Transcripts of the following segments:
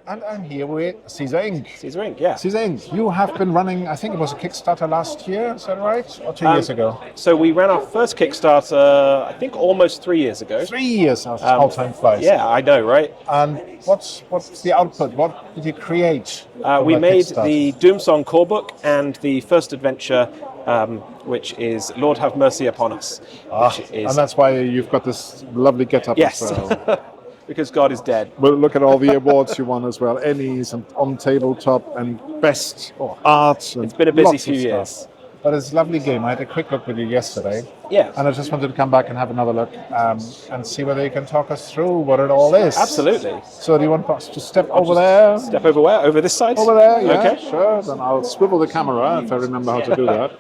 And I'm here with Caesear Ink. Caesear Ink, yeah. Caesear Ink, you have been running, I think it was a Kickstarter last year, is that right? Or 2 years ago? So we ran our first Kickstarter, I think almost 3 years ago. 3 years, how time flies. Yeah, I know, right? And what's the output? What did you create? We made the Doomsong core book and the first adventure, which is Lord Have Mercy Upon Us. And that's why you've got this lovely get-up yes. as well. Because God is dead. Well, look at all the awards you won as well. Emmys and on tabletop and best art. And it's been a busy few years. But it's a lovely game. I had a quick look with you yesterday. Yeah. And I just wanted to come back and have another look and see whether you can talk us through what it all is. Absolutely. So do you want us to step over there? Step over where? Over this side? Over there, yeah. Okay. Sure. Then I'll swivel the camera if I remember how to do that.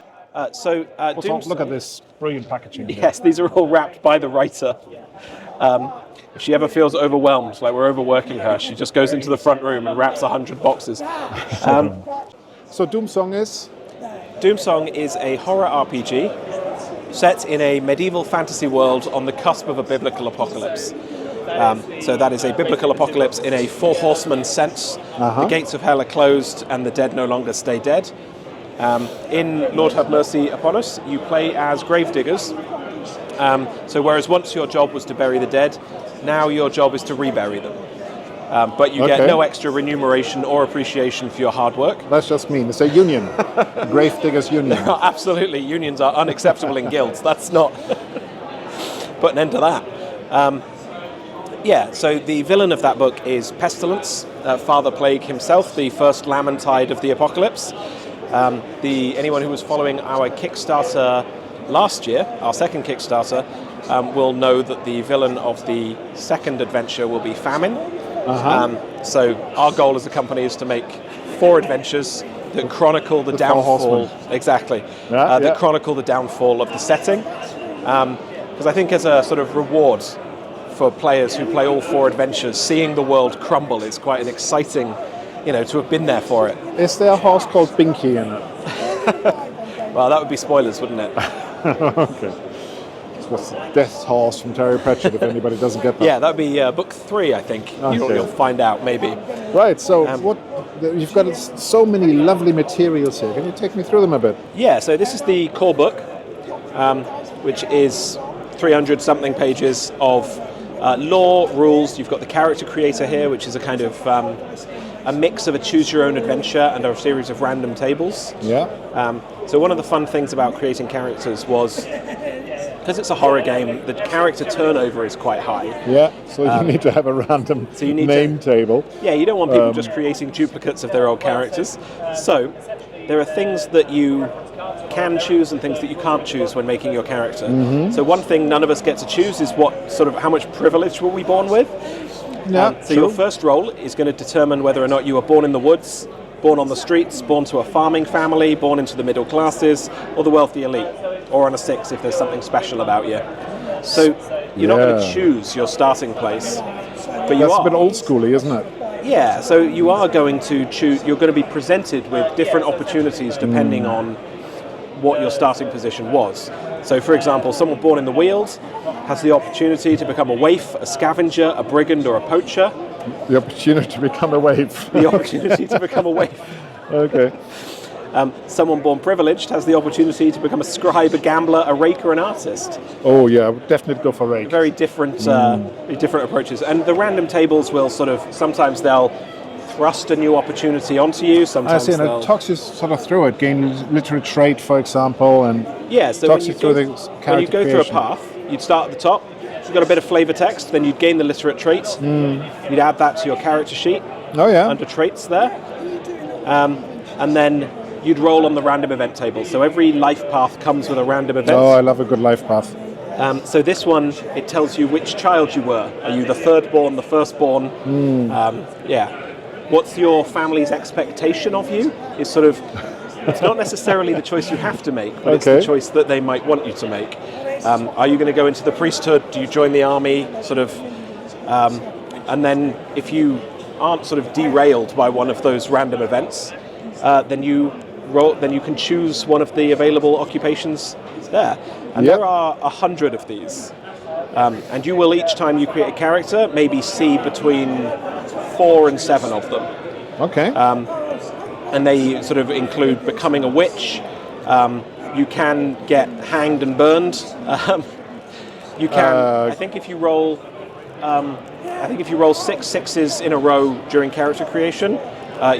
Look at this brilliant packaging. Yes, these are all wrapped by the writer. If she ever feels overwhelmed, like we're overworking her, she just goes into the front room and wraps 100 boxes. So Doomsong is? Doomsong is a horror RPG set in a medieval fantasy world on the cusp of a biblical apocalypse. So that is a biblical apocalypse in a four horsemen sense. The gates of hell are closed and the dead no longer stay dead. In Lord Have Mercy Upon Us, you play as gravediggers. So whereas once your job was to bury the dead, now your job is to rebury them. But you get no extra remuneration or appreciation for your hard work. That's just mean. It's a union. Gravediggers union. Absolutely. Unions are unacceptable in guilds. That's not... Put an end to that. So the villain of that book is Pestilence, Father Plague himself, the first Lamantide of the apocalypse. Anyone who was following our Kickstarter last year, our second Kickstarter, will know that the villain of the second adventure will be Famine. So our goal as a company is to make 4 adventures that chronicle the downfall. Exactly. That chronicle the downfall of the setting. Because I think as a sort of reward for players who play all 4 adventures, seeing the world crumble is quite an exciting, to have been there for it. Is there a horse called Binky in it? Well, that would be spoilers, wouldn't it? Okay. It's Death's Horse from Terry Pratchett, if anybody doesn't get that. Yeah, that would be book 3, I think. Okay. You'll find out, maybe. Right, so you've got so many lovely materials here. Can you take me through them a bit? Yeah, so this is the core book, which is 300-something pages of lore, rules. You've got the character creator here, which is a kind of a mix of a choose-your-own-adventure and a series of random tables. Yeah. So one of the fun things about creating characters was, because it's a horror game, the character turnover is quite high. Yeah, so you need to have a random name table. Yeah, you don't want people just creating duplicates of their old characters. So there are things that you can choose and things that you can't choose when making your character. So one thing none of us get to choose is how much privilege were we born with. Yeah, so your first roll is going to determine whether or not you were born in the woods, born on the streets, born to a farming family, born into the middle classes, or the wealthy elite, or on a 6 if there's something special about you. So you're not going to choose your starting place, but you are. That's a bit old schooly, isn't it? Yeah, so you are going to choose, you're going to be presented with different opportunities depending on what your starting position was. So for example, someone born in the Weald has the opportunity to become a waif, a scavenger, a brigand, or a poacher. The opportunity to become a waif. The opportunity to become a waif. Okay. Someone born privileged has the opportunity to become a scribe, a gambler, a rake, or an artist. Oh yeah, I would definitely go for rake. Very different approaches. And the random tables will sometimes they'll thrust a new opportunity onto you. Sometimes I see, and it talks you sort of through it. Gain literary trait, for example, and so talks you through the character when you go creation. through a path, you'd start at the top. You've got a bit of flavour text, then you'd gain the literate traits. You'd add that to your character sheet. Oh yeah. Under traits there, and then you'd roll on the random event table. So every life path comes with a random event. Oh, I love a good life path. So this one, it tells you which child you were. Are you the third born, the firstborn? What's your family's expectation of you? It's it's not necessarily the choice you have to make, but it's the choice that they might want you to make. Are you going to go into the priesthood? Do you join the army? And then if you aren't derailed by one of those random events, then you can choose one of the available occupations there. And there are 100 of these. And you will, each time you create a character, maybe see between 4 and 7 of them. Okay. And they sort of include becoming a witch. You can get hanged and burned. You can. I think if you roll 6 sixes in a row during character creation,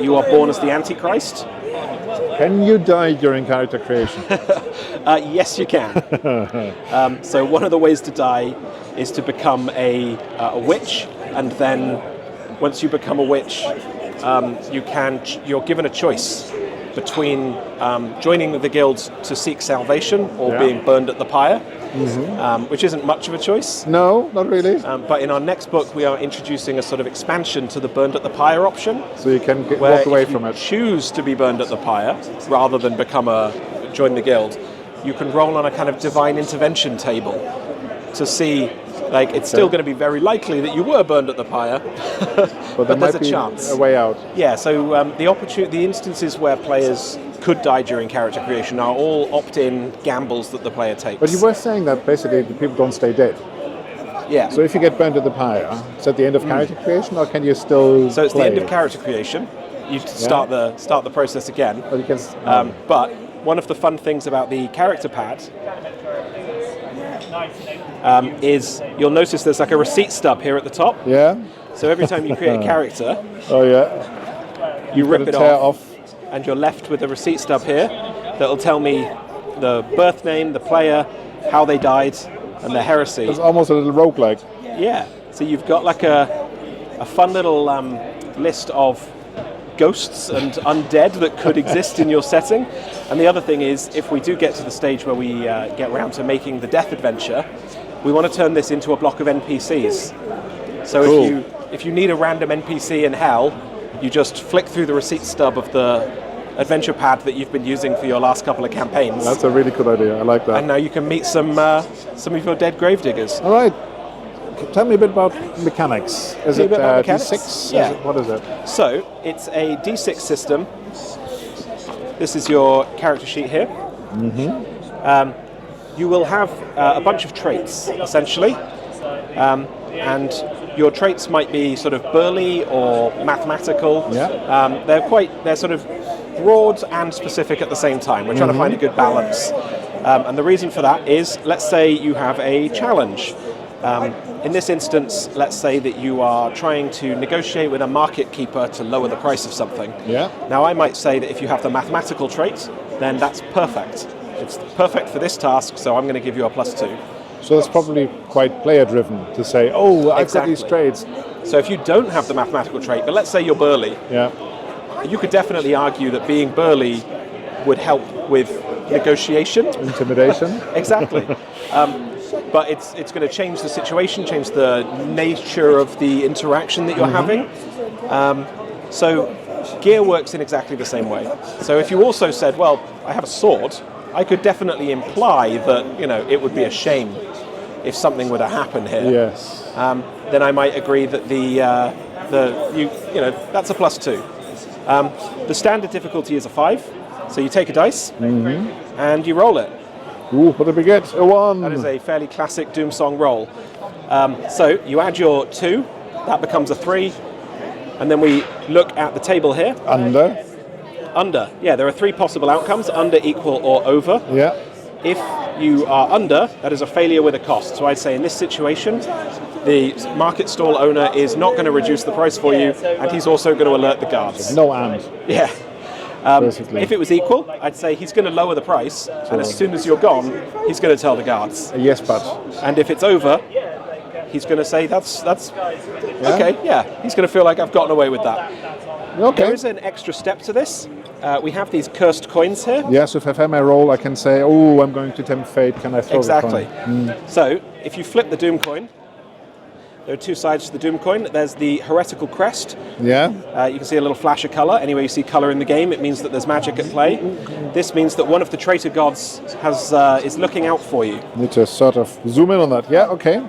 you are born as the Antichrist. Can you die during character creation? Yes, you can. So one of the ways to die is to become a witch, and then once you become a witch, you're given a choice between joining the guild to seek salvation or being burned at the pyre, which isn't much of a choice. No, not really. But in our next book, we are introducing a sort of expansion to the burned at the pyre option. So you can walk away from it. Choose to be burned at the pyre rather than join the guild. You can roll on a kind of divine intervention table to see. Like, it's still going to be very likely that you were burned at the pyre, but there's a chance. A way out. Yeah, so the instances where players could die during character creation are all opt-in gambles that the player takes. But you were saying that basically the people don't stay dead. Yeah. So if you get burned at the pyre, is that the end of character creation, or can you still So it's the end of character creation. You start the process again. But, you can, but one of the fun things about the character pad is you'll notice there's like a receipt stub here at the top. Yeah. So every time you create a character, you rip it off, and you're left with a receipt stub here that'll tell me the birth name, the player, how they died, and the heresy. It's almost a little roguelike. Yeah. So you've got like a fun little list of ghosts and undead that could exist in your setting. And the other thing is, if we do get to the stage where we get around to making the death adventure, we want to turn this into a block of NPCs. So cool. if you need a random NPC in hell, you just flick through the receipt stub of the adventure pad that you've been using for your last couple of campaigns. That's a really good idea. I like that. And now you can meet some of your dead gravediggers. All right. Tell me a bit about mechanics. Is it D6? Yeah. What is it? So it's a D6 system. This is your character sheet here. You will have a bunch of traits, essentially. And your traits might be sort of burly or mathematical. Yeah. They're sort of broad and specific at the same time. We're trying to find a good balance. And the reason for that is, let's say you have a challenge. In this instance, let's say that you are trying to negotiate with a market keeper to lower the price of something. Yeah. Now, I might say that if you have the mathematical trait, then that's perfect. It's perfect for this task, so I'm going to give you a +2. So it's probably quite player-driven to say, I've got these traits. So if you don't have the mathematical trait, but let's say you're burly, you could definitely argue that being burly would help with negotiation. Intimidation. Exactly. But it's going to change the situation, change the nature of the interaction that you're having. So gear works in exactly the same way. So if you also said, well, I have a sword, I could definitely imply that, it would be a shame if something were to happen here. Yes. Then I might agree that that's a +2. The standard difficulty is a 5. So you take a dice and you roll it. Ooh, what did we get? A 1. That is a fairly classic Doomsong roll. So you add your 2, that becomes a 3, and then we look at the table here. Under. Yeah, there are 3 possible outcomes: under, equal, or over. Yeah. If you are under, that is a failure with a cost. So I'd say in this situation, the market stall owner is not going to reduce the price for you, and he's also going to alert the guards. No and. Yeah. If it was equal, I'd say he's going to lower the price, and as soon as you're gone, he's going to tell the guards. Yes, but. And if it's over, he's going to say, that's okay, yeah. He's going to feel like I've gotten away with that. Okay. There is an extra step to this. We have these cursed coins here. Yes, if I have my roll, I can say, I'm going to tempt fate, can I throw the coin? So, if you flip the Doom coin, there are 2 sides to the Doom coin. There's the heretical crest. Yeah. You can see a little flash of colour. Anywhere you see colour in the game, it means that there's magic at play. This means that one of the traitor gods is looking out for you. Need to sort of zoom in on that. Yeah, okay.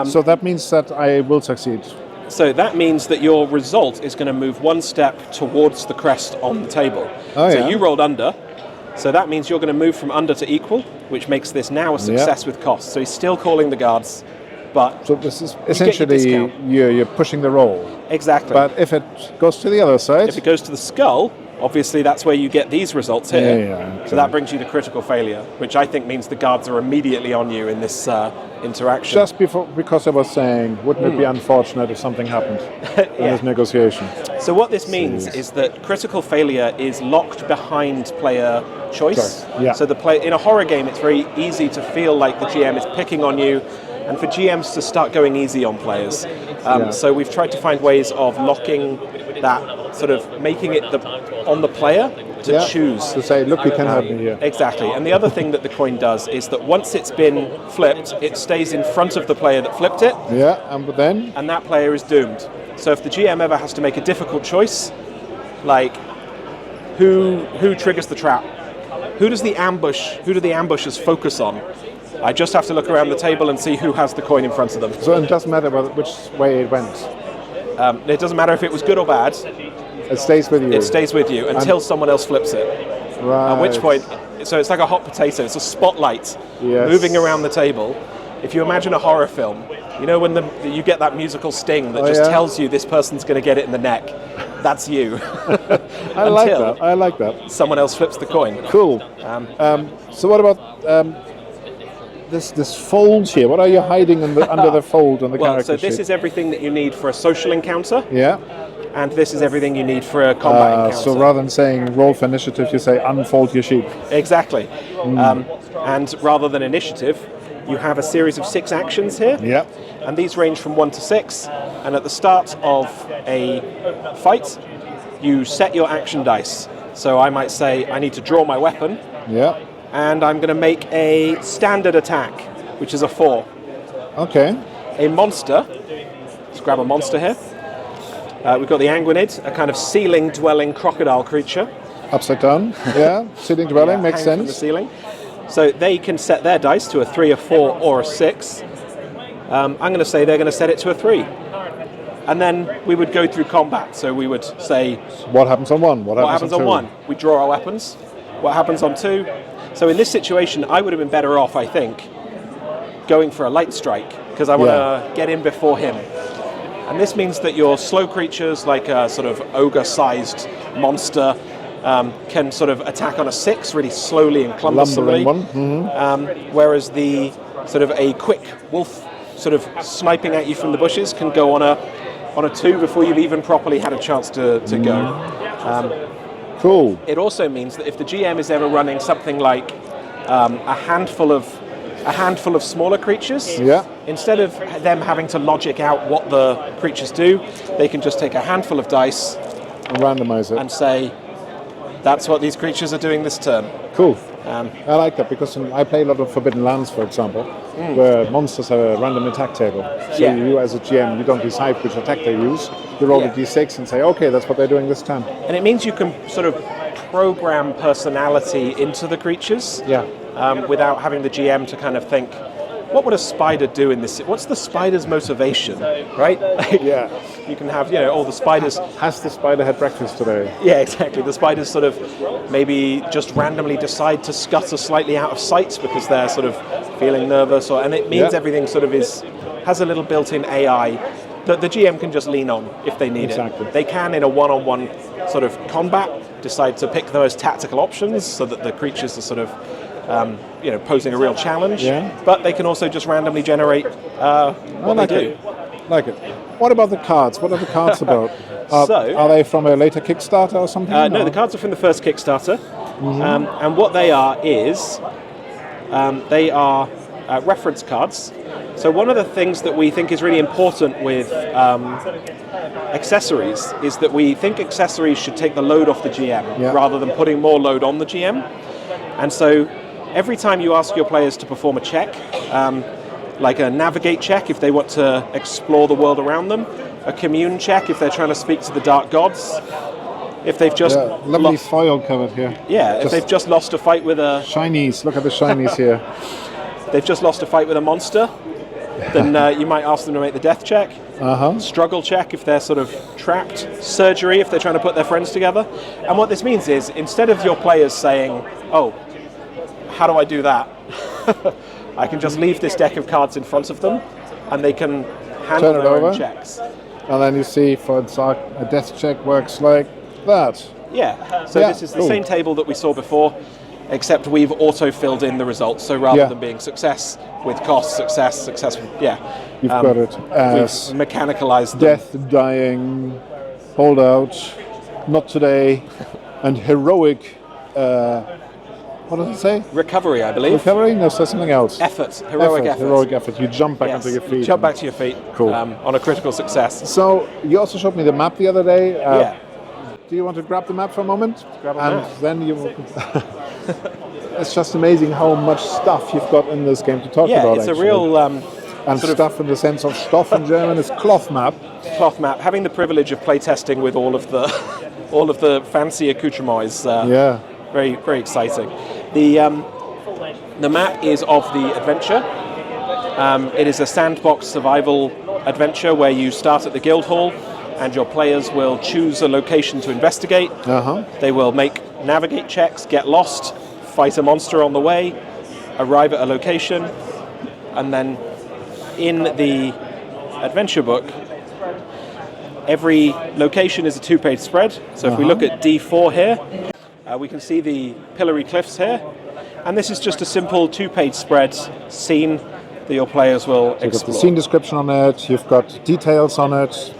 So that means that I will succeed. So that means that your result is going to move 1 step towards the crest on the table. So you rolled under. So that means you're going to move from under to equal, which makes this now a success with cost. So he's still calling the guards. But so this is essentially you're pushing the roll. Exactly. But if it goes to the other side... If it goes to the skull, obviously that's where you get these results here. Yeah, so that brings you to critical failure, which I think means the guards are immediately on you in this interaction. Just because I was saying, wouldn't it be unfortunate if something happened in this negotiation? So what this means is that critical failure is locked behind player choice. Yeah. So in a horror game, it's very easy to feel like the GM is picking on you, and for GMs to start going easy on players. So we've tried to find ways of locking that, sort of making it on the player to choose. To say, look, you can help me here. Exactly. And the other thing that the coin does is that once it's been flipped, it stays in front of the player that flipped it. Yeah, and then? And that player is doomed. So if the GM ever has to make a difficult choice, like who triggers the trap? Who do the ambushers focus on? I just have to look around the table and see who has the coin in front of them. So it doesn't matter which way it went? It doesn't matter if it was good or bad. It stays with you? It stays with you until someone else flips it. Right. At which point, so it's like a hot potato, it's a spotlight moving around the table. If you imagine a horror film, you know when you get that musical sting that tells you this person's going to get it in the neck? That's you. I like that. Someone else flips the coin. Cool. So what about this fold here? What are you hiding under the fold on the character so this sheet? is everything that you need for a social encounter. Yeah. And this is everything you need for a combat encounter. So rather than saying roll for initiative, you say unfold your sheet. Exactly. And rather than initiative, you have a series of 6 actions here. Yeah. And these range from 1 to 6. And at the start of a fight, you set your action dice. So I might say, I need to draw my weapon. Yeah. And I'm going to make a standard attack, which is a 4. Okay. A monster. Let's grab a monster here. We've got the Anguinid, a kind of ceiling-dwelling crocodile creature. Upside down, yeah. Ceiling dwelling, makes sense. From the ceiling. So they can set their dice to a 3, a 4, or a 6. I'm going to say they're going to set it to a 3. And then we would go through combat. So we would say... What happens on 1? What happens on 1? We draw our weapons. What happens on 2? So in this situation, I would have been better off, I think, going for a light strike, because I want to get in before him. And this means that your slow creatures, like a sort of ogre-sized monster, can sort of attack on a 6 really slowly and clumsily. Whereas the sort of a quick wolf sort of sniping at you from the bushes can go on a 2 before you've even properly had a chance to go. Cool. It also means that if the GM is ever running something like a handful of smaller creatures, instead of them having to logic out what the creatures do, they can just take a handful of dice and randomize it and say, that's what these creatures are doing this turn. Cool. I like that because I play a lot of Forbidden Lands, for example, where monsters have a random attack table. So you as a GM, you don't decide which attack they use. You roll a d6 and say, okay, that's what they're doing this turn. And it means you can sort of program personality into the creatures without having the GM to kind of think, what would a spider do in this? What's the spider's motivation, right? You can have, all the spiders. Has the spider had breakfast today? Yeah, exactly. The spiders sort of maybe just randomly decide to scutter slightly out of sight because they're sort of feeling nervous, and it means everything sort of has a little built-in AI that the GM can just lean on if they need it. They can, in a one-on-one sort of combat, decide to pick the most tactical options so that the creatures are sort of posing a real challenge. But they can also just randomly generate what they do. Like it. What about the cards? What are the cards about? Are they from a later Kickstarter or something? No, the cards are from the first Kickstarter. And what they are is they are reference cards. So one of the things that we think is really important with accessories is that we think accessories should take the load off the GM rather than putting more load on the GM. And so every time you ask your players to perform a check, like a navigate check if they want to explore the world around them, a commune check if they're trying to speak to the dark gods, if they've just lovely foil covered here. If they've just lost a fight with a shinies, look at the shinies here. They've just lost a fight with a monster, then you might ask them to make the death check. Struggle check if they're sort of trapped. Surgery if they're trying to put their friends together. And what this means is, instead of your players saying, oh, how do I do that? I can just leave this deck of cards in front of them and they can handle their own checks. And then you see, for instance, a death check works like that. Yeah, so Yeah, this is the cool. same table that we saw before, except we've auto-filled in the results. So rather than being success with cost, success, You've got it as we've mechanicalized them. death, dying, hold out, not today, and heroic. What does it say? Recovery, I believe. Recovery? No, so something else. Heroic effort. Heroic effort. You jump back onto your feet. You jump back to your feet. Cool. On a critical success. So you also showed me the map the other day. Yeah. Do you want to grab the map for a moment? Grab a and map. then you. It's just amazing how much stuff you've got in this game to talk about. Yeah, it's actually. a real and stuff in the sense of Stoff in German is cloth map. cloth map. Having the privilege of playtesting with all of the all of the fancy accoutrements is very, very exciting. The map is of the adventure. It is a sandbox survival adventure where you start at the guild hall and your players will choose a location to investigate. They will make navigate checks, get lost, fight a monster on the way, arrive at a location, and then in the adventure book, every location is a 2-page spread. So if we look at D4 here, we can see the Pillory Cliffs here. And this is just a simple 2-page spread scene that your players will explore. You've got the scene description on it, you've got details on it,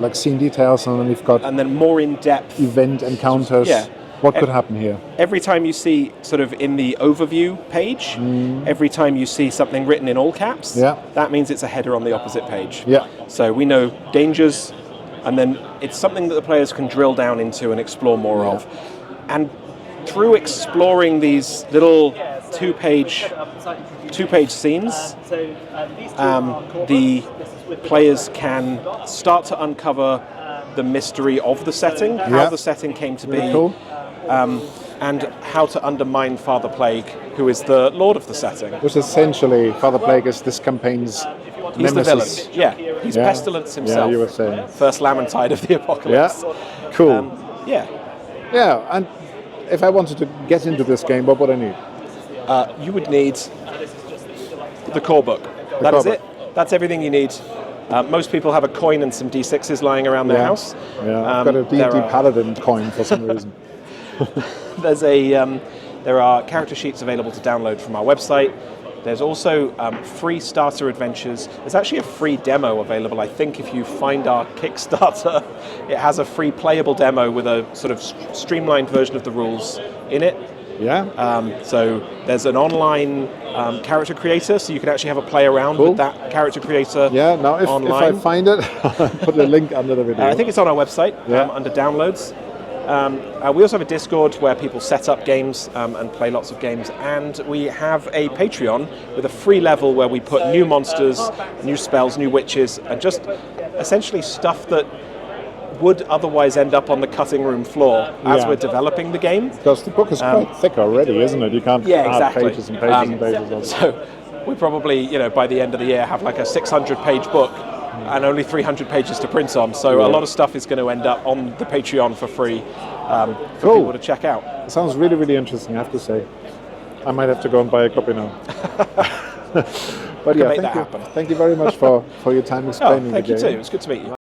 like scene details, and then you've got and then more in-depth event encounters. Yeah. What could happen here? Every time you see sort of in the overview page, every time you see something written in all caps, that means it's a header on the opposite page. Yeah. So we know dangers, and then it's something that the players can drill down into and explore more of. And through exploring these little two-page scenes, the players can start to uncover the mystery of the setting, how the setting came to be, cool. and how to undermine Father Plague, who is the lord of the setting. Which essentially, Father Plague is this campaign's He's nemesis. the villain. He's Pestilence himself. Yeah, you were saying. First Lamantide of the Apocalypse. Yeah, cool. Yeah, and if I wanted to get into this game, what would I need? You would need the core book. That is it. That's everything you need. Most people have a coin and some D6s lying around their house. Yeah, I've got a D&D Paladin coin for some reason. There are character sheets available to download from our website. There's also free starter adventures. There's actually a free demo available. I think if you find our Kickstarter, it has a free playable demo with a sort of streamlined version of the rules in it. Yeah. So there's an online character creator, so you can actually have a play around with that character creator. Yeah. Now, if I find it, I'll put a link under the video. I think it's on our website under downloads. We also have a Discord where people set up games and play lots of games, and we have a Patreon with a free level where we put new monsters, new spells, new witches, and just essentially stuff that would otherwise end up on the cutting room floor as we're developing the game. Because the book is quite thick already, isn't it? You can't add pages and pages and pages. So we probably, by the end of the year, have like a 600-page book and only 300 pages to print on. So a lot of stuff is going to end up on the Patreon for free for people to check out. It sounds really, really interesting, I have to say. I might have to go and buy a copy now. But make that happen. Thank you very much for your time explaining the game. Thank you too. It was good to meet you.